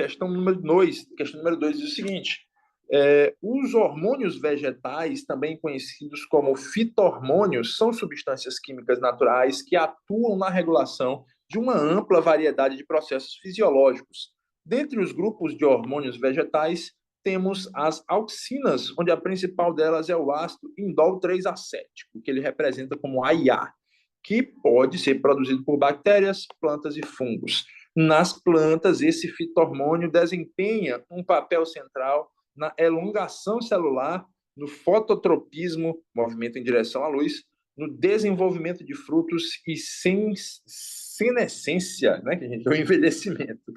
questão número 2. Questão número 2 diz o seguinte: os hormônios vegetais, também conhecidos como fito-hormônios, são substâncias químicas naturais que atuam na regulação de uma ampla variedade de processos fisiológicos. Dentre os grupos de hormônios vegetais, temos as auxinas, onde a principal delas é o ácido indol 3-acético, que ele representa como AIA, que pode ser produzido por bactérias, plantas e fungos. Nas plantas, esse fito-hormônio desempenha um papel central na elongação celular, no fototropismo, movimento em direção à luz, no desenvolvimento de frutos e senescência, né, que a gente tem o envelhecimento.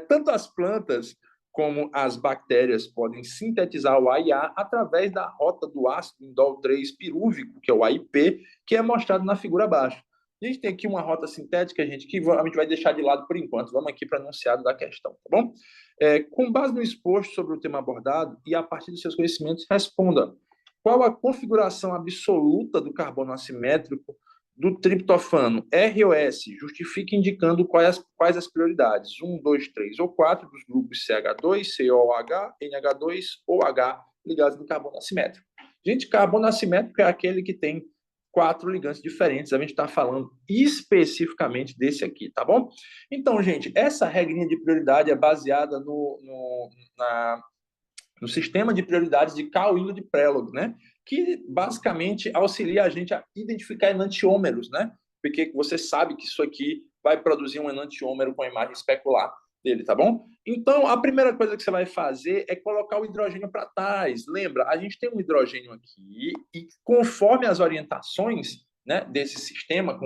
Tanto as plantas como as bactérias podem sintetizar o AIA através da rota do ácido indol 3 pirúvico, que é o AIP, que é mostrado na figura abaixo. A gente tem aqui uma rota sintética, gente, que a gente vai deixar de lado por enquanto. Vamos aqui para o enunciado da questão, tá bom? Com base no exposto sobre o tema abordado e a partir dos seus conhecimentos, responda: qual a configuração absoluta do carbono assimétrico do triptofano R ou S? Justifique indicando quais as prioridades: 1, 2, 3 ou 4 dos grupos CH2, COOH, NH2 ou H ligados no carbono assimétrico. Gente, carbono assimétrico é aquele que tem 4 ligantes diferentes. A gente está falando especificamente desse aqui, tá bom? Então, gente, essa regrinha de prioridade é baseada no sistema de prioridades de Carl de Prelog, né? Que basicamente auxilia a gente a identificar enantiômeros, né? Porque você sabe que isso aqui vai produzir um enantiômero com a imagem especular dele, tá bom? Então, a primeira coisa que você vai fazer é colocar o hidrogênio para trás. Lembra, a gente tem um hidrogênio aqui e conforme as orientações, né, desse sistema,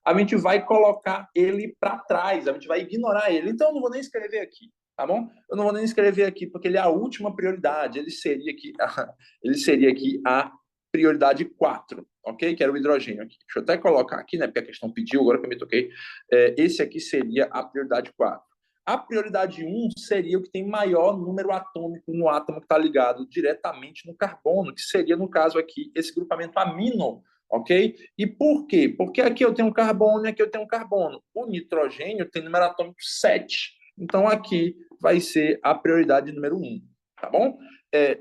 a gente vai colocar ele para trás, a gente vai ignorar ele. Então, eu não vou nem escrever aqui, tá bom? Eu não vou nem escrever aqui, porque ele é a última prioridade, ele seria aqui a prioridade 4, ok? Que era o hidrogênio aqui. Deixa eu até colocar aqui, né? Porque a questão pediu, agora que eu me toquei. Esse aqui seria a prioridade 4. A prioridade 1 seria o que tem maior número atômico no átomo que está ligado diretamente no carbono, que seria, no caso aqui, esse grupamento amino, ok? E por quê? Porque aqui eu tenho um carbono e aqui eu tenho um carbono. O nitrogênio tem número atômico 7. Então, aqui vai ser a prioridade número 1, tá bom?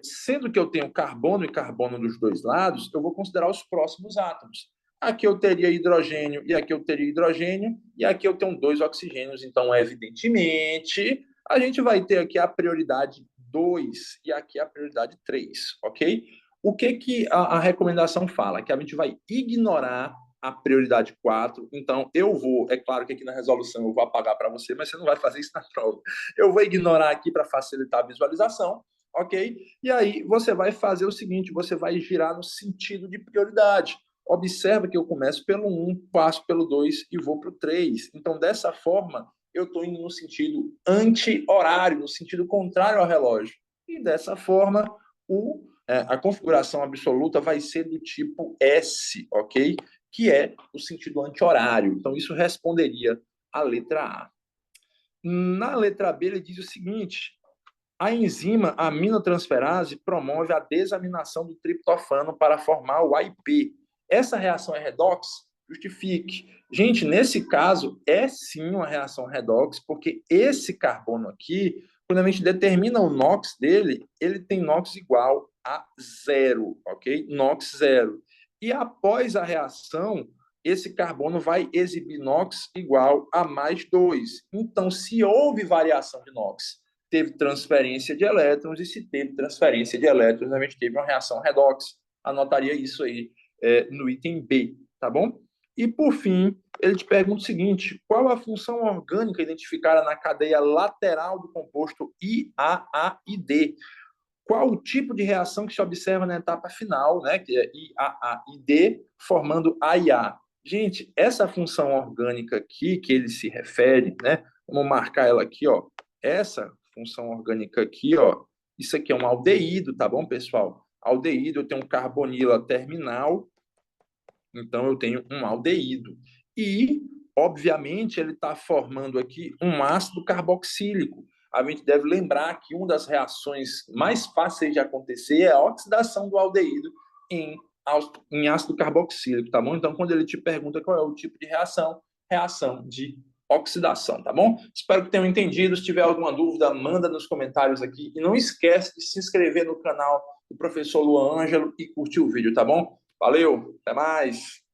Sendo que eu tenho carbono e carbono dos dois lados, eu vou considerar os próximos átomos. Aqui eu teria hidrogênio e aqui eu teria hidrogênio, e aqui eu tenho 2 oxigênios, então, evidentemente, a gente vai ter aqui a prioridade 2 e aqui a prioridade 3, ok? O que a recomendação fala? Que a gente vai ignorar a prioridade 4, então é claro que aqui na resolução eu vou apagar para você, mas você não vai fazer isso na prova. Eu vou ignorar aqui para facilitar a visualização, ok? E aí você vai fazer o seguinte, você vai girar no sentido de prioridade. Observa que eu começo pelo 1, passo pelo 2 e vou para o 3. Então, dessa forma, eu estou indo no sentido anti-horário, no sentido contrário ao relógio. E dessa forma, a configuração absoluta vai ser do tipo S, ok? Que é o sentido anti-horário. Então, isso responderia à letra A. Na letra B, ele diz o seguinte: a enzima aminotransferase promove a desaminação do triptofano para formar o AIP. Essa reação é redox? Justifique. Gente, nesse caso, é sim uma reação redox, porque esse carbono aqui, quando a gente determina o NOx dele, ele tem NOx igual a 0, ok? NOx 0. E após a reação, esse carbono vai exibir NOx igual a mais 2. Então, se houve variação de NOx, teve transferência de elétrons, e se teve transferência de elétrons, a gente teve uma reação redox. Anotaria isso aí no item B, tá bom? E, por fim, ele te pergunta o seguinte: qual a função orgânica identificada na cadeia lateral do composto IAA-ID? Qual o tipo de reação que se observa na etapa final, né, que é IAA-ID, formando AIA? Gente, essa função orgânica aqui, que ele se refere, né, vamos marcar ela aqui, ó, essa função orgânica aqui, ó, isso aqui é um aldeído, tá bom, pessoal? Aldeído, eu tenho um carbonila terminal, então eu tenho um aldeído. E, obviamente, ele está formando aqui um ácido carboxílico. A gente deve lembrar que uma das reações mais fáceis de acontecer é a oxidação do aldeído em ácido carboxílico, tá bom? Então, quando ele te pergunta qual é o tipo de reação, reação de oxidação, tá bom? Espero que tenham entendido. Se tiver alguma dúvida, manda nos comentários aqui. E não esquece de se inscrever no canal do professor Luan Ângelo e curtir o vídeo, tá bom? Valeu, até mais!